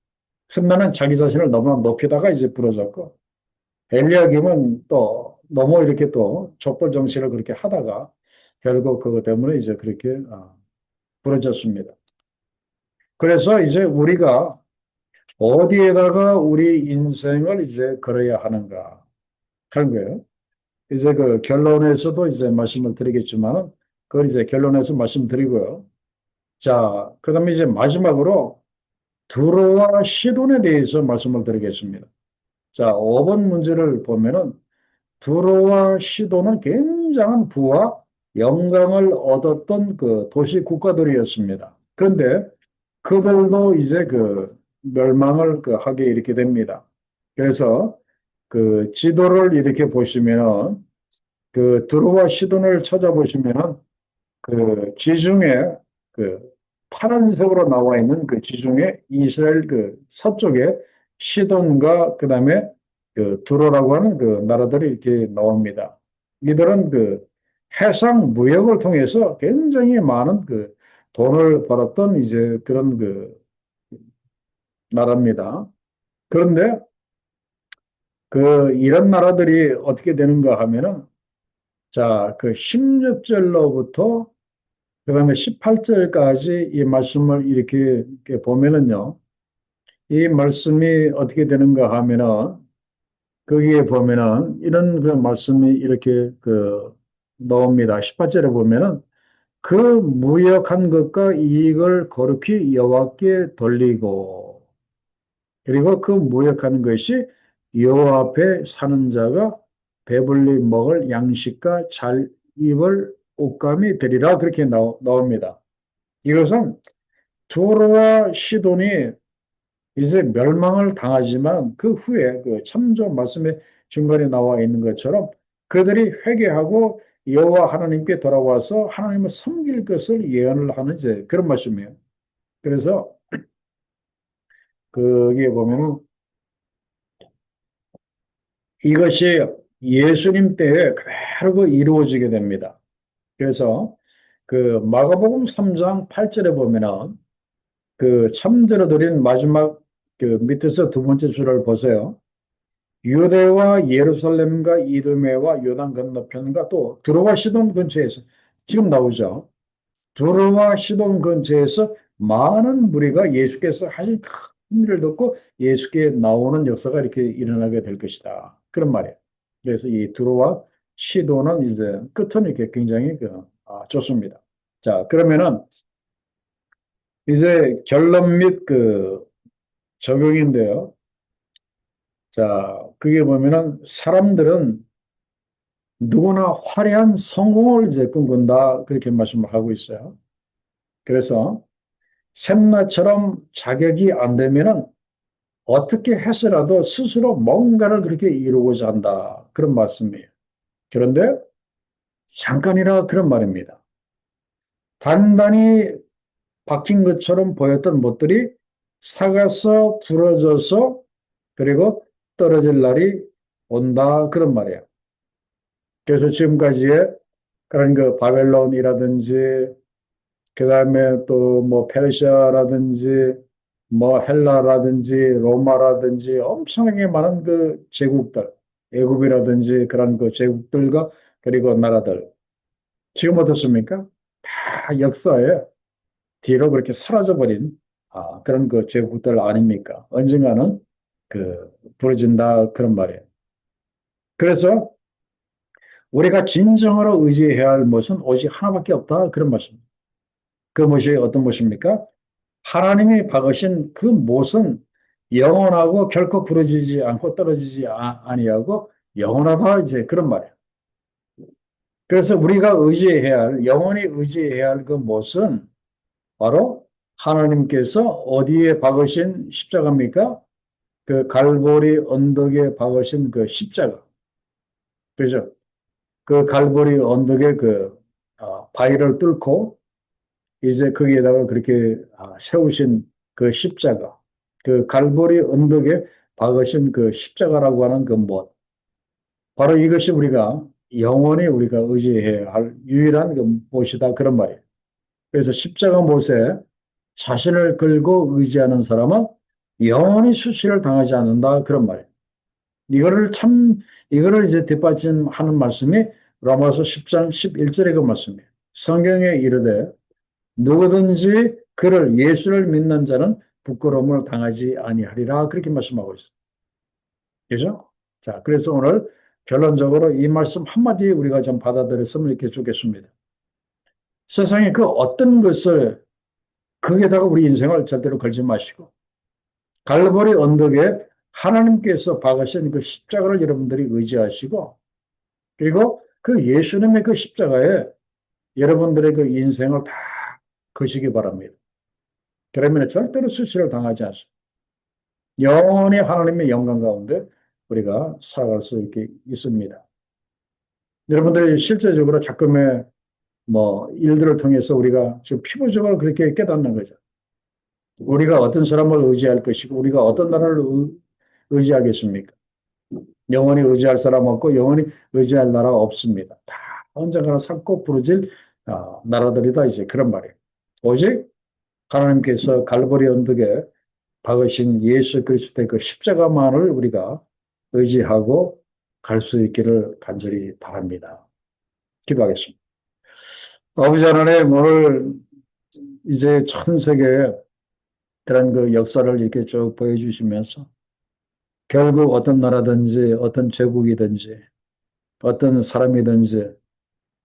S1: 샘나는 자기 자신을 너무 높이다가 이제 부러졌고, 엘리야김은 또 너무 이렇게 또 족벌 정치를 그렇게 하다가 결국 그것 때문에 이제 그렇게 부러졌습니다. 그래서 이제 우리가 어디에다가 우리 인생을 이제 걸어야 하는가 하는 거예요. 이제 그 결론에서도 이제 말씀을 드리겠지만, 그걸 이제 결론에서 말씀드리고요. 자, 그 다음에 이제 마지막으로 두로와 시돈에 대해서 말씀을 드리겠습니다. 자, 5번 문제를 보면은 두로와 시돈은 굉장한 부와 영광을 얻었던 그 도시 국가들이었습니다. 그런데 그들도 이제 그 멸망을 하게 이렇게 됩니다. 그래서 그 지도를 이렇게 보시면은 그 두로와 시돈을 찾아보시면은 그 지중해 그 파란색으로 나와 있는 그 지중해 이스라엘 그 서쪽에 시돈과 그다음에 그 두로라고 하는 그 나라들이 이렇게 나옵니다. 이들은 그 해상 무역을 통해서 굉장히 많은 그 돈을 벌었던 이제 그런 그 나라입니다. 그런데 그 이런 나라들이 어떻게 되는가 하면은 자, 그 16절로부터 그다음에 18절까지 이 말씀을 이렇게 보면은요. 이 말씀이 어떻게 되는가 하면은 거기에 보면은 이런 그 말씀이 이렇게 그 나옵니다. 18절에 보면은 그 무역한 것과 이익을 거룩히 여호와께 돌리고 그리고 그 무역하는 것이 여호와 앞에 사는 자가 배불리 먹을 양식과 잘 입을 옷감이 되리라 그렇게 나옵니다. 이것은 두로와 시돈이 이제 멸망을 당하지만 그 후에 그 참조 말씀의 중간에 나와 있는 것처럼 그들이 회개하고 여호와 하나님께 돌아와서 하나님을 섬길 것을 예언을 하는 이제 그런 말씀이에요. 그래서 거기에 보면은 이것이 예수님 때에 그대로 그 이루어지게 됩니다. 그래서 그 마가복음 3장 8절에 보면은 그 참되어 드린 마지막 그 밑에서 두 번째 줄을 보세요. 유대와 예루살렘과 이두메와 요단 건너편과 또 두로와 시돈 근처에서 지금 나오죠. 두로와 시돈 근처에서 많은 무리가 예수께서 하신 큰 일을 듣고 예수께 나오는 역사가 이렇게 일어나게 될 것이다. 그런 말이에요. 그래서 이 두로와 시돈은 이제 끝은 이렇게 굉장히 좋습니다. 자, 그러면은 이제 결론 및 그 적용인데요. 자, 그게 보면은 사람들은 누구나 화려한 성공을 이제 꿈꾼다. 그렇게 말씀을 하고 있어요. 그래서 샘나처럼 자격이 안 되면은 어떻게 해서라도 스스로 뭔가를 그렇게 이루고자 한다. 그런 말씀이에요. 그런데 잠깐이라 그런 말입니다. 단단히 박힌 것처럼 보였던 못들이 사가서 부러져서 그리고 떨어질 날이 온다. 그런 말이에요. 그래서 지금까지의 그런 그 바벨론이라든지 그다음에 또 뭐 페르시아라든지 뭐 헬라라든지 로마라든지 엄청나게 많은 그 제국들, 애굽이라든지 그런 그 제국들과 그리고 나라들 지금 어떻습니까? 다 역사에 뒤로 그렇게 사라져버린 그런 그 제국들 아닙니까? 언젠가는 그 부러진다 그런 말이에요. 그래서 우리가 진정으로 의지해야 할 것은 오직 하나밖에 없다 그런 말씀. 그 못이 어떤 못입니까? 하나님이 박으신 그 못은 영원하고 결코 부러지지 않고 떨어지지 아니하고 영원하다 이제 그런 말이에요. 그래서 우리가 의지해야 할 영원히 의지해야 할 그 못은 바로 하나님께서 어디에 박으신 십자가입니까? 그 갈보리 언덕에 박으신 그 십자가. 그죠? 그 갈보리 언덕에 그 바위를 뚫고 이제 거기에다가 그렇게 세우신 그 십자가, 그 갈보리 언덕에 박으신 그 십자가라고 하는 그 못, 바로 이것이 우리가 영원히 우리가 의지해야 할 유일한 그 못이다 그런 말이에요. 그래서 십자가 못에 자신을 걸고 의지하는 사람은 영원히 수치를 당하지 않는다 그런 말이에요. 이거를 참 이거를 이제 뒷받침하는 말씀이 로마서 10장 11절의 그 말씀이에요. 성경에 이르되 누구든지 그를 예수를 믿는 자는 부끄러움을 당하지 아니하리라 그렇게 말씀하고 있어요. 그죠? 자, 그래서 오늘 결론적으로 이 말씀 한마디 우리가 좀 받아들였으면 이렇게 좋겠습니다. 세상에 그 어떤 것을 거기에다가 우리 인생을 절대로 걸지 마시고 갈보리 언덕에 하나님께서 박으신 그 십자가를 여러분들이 의지하시고 그리고 그 예수님의 그 십자가에 여러분들의 그 인생을 다 거시기 바랍니다. 그러면 절대로 수치를 당하지 않습니다. 영원히 하나님의 영광 가운데 우리가 살아갈 수 있게 있습니다. 여러분들이 실제적으로 작금의 뭐 일들을 통해서 우리가 지금 피부적으로 그렇게 깨닫는 거죠. 우리가 어떤 사람을 의지할 것이고 우리가 어떤 나라를 의지하겠습니까? 영원히 의지할 사람 없고 영원히 의지할 나라 없습니다. 다 언젠가는 삭고 부러질 나라들이다 이제 그런 말이에요. 오직 하나님께서 갈보리 언덕에 박으신 예수 그리스도의 그 십자가만을 우리가 의지하고 갈 수 있기를 간절히 바랍니다. 기도하겠습니다. 아버지 하나님, 오늘 이제 전 세계에 그런 그 역사를 이렇게 쭉 보여주시면서 결국 어떤 나라든지 어떤 제국이든지 어떤 사람이든지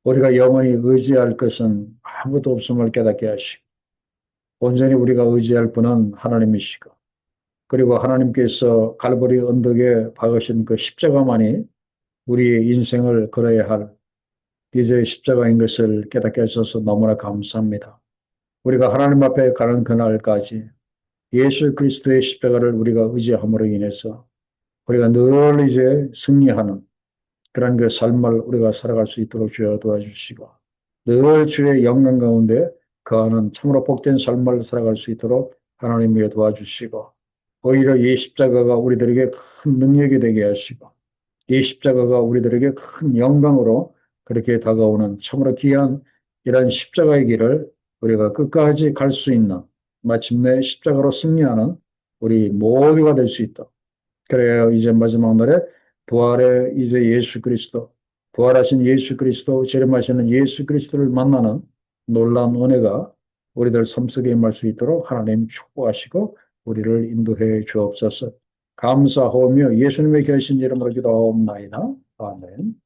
S1: 우리가 영원히 의지할 것은 아무것도 없음을 깨닫게 하시고 온전히 우리가 의지할 분은 하나님이시고 그리고 하나님께서 갈보리 언덕에 박으신 그 십자가만이 우리의 인생을 걸어야 할 이제 십자가인 것을 깨닫게 하셔서 너무나 감사합니다. 우리가 하나님 앞에 가는 그날까지 예수 그리스도의 십자가를 우리가 의지함으로 인해서 우리가 늘 이제 승리하는 그런 그 삶을 우리가 살아갈 수 있도록 주여 도와주시고 늘 주의 영광 가운데 거하는 참으로 복된 삶을 살아갈 수 있도록 하나님이 도와주시고 오히려 이 십자가가 우리들에게 큰 능력이 되게 하시고 이 십자가가 우리들에게 큰 영광으로 그렇게 다가오는 참으로 귀한 이러한 십자가의 길을 우리가 끝까지 갈 수 있는 마침내 십자가로 승리하는 우리 모두가 될 수 있다. 그래요. 이제 마지막 날에 부활의 이제 예수 그리스도, 부활하신 예수 그리스도, 재림하시는 예수 그리스도를 만나는 놀라운 은혜가 우리들 삶 속에 임할 수 있도록 하나님 축복하시고 우리를 인도해 주옵소서. 감사하며 예수님의 결신 이름으로 기도하옵나이다. 아멘.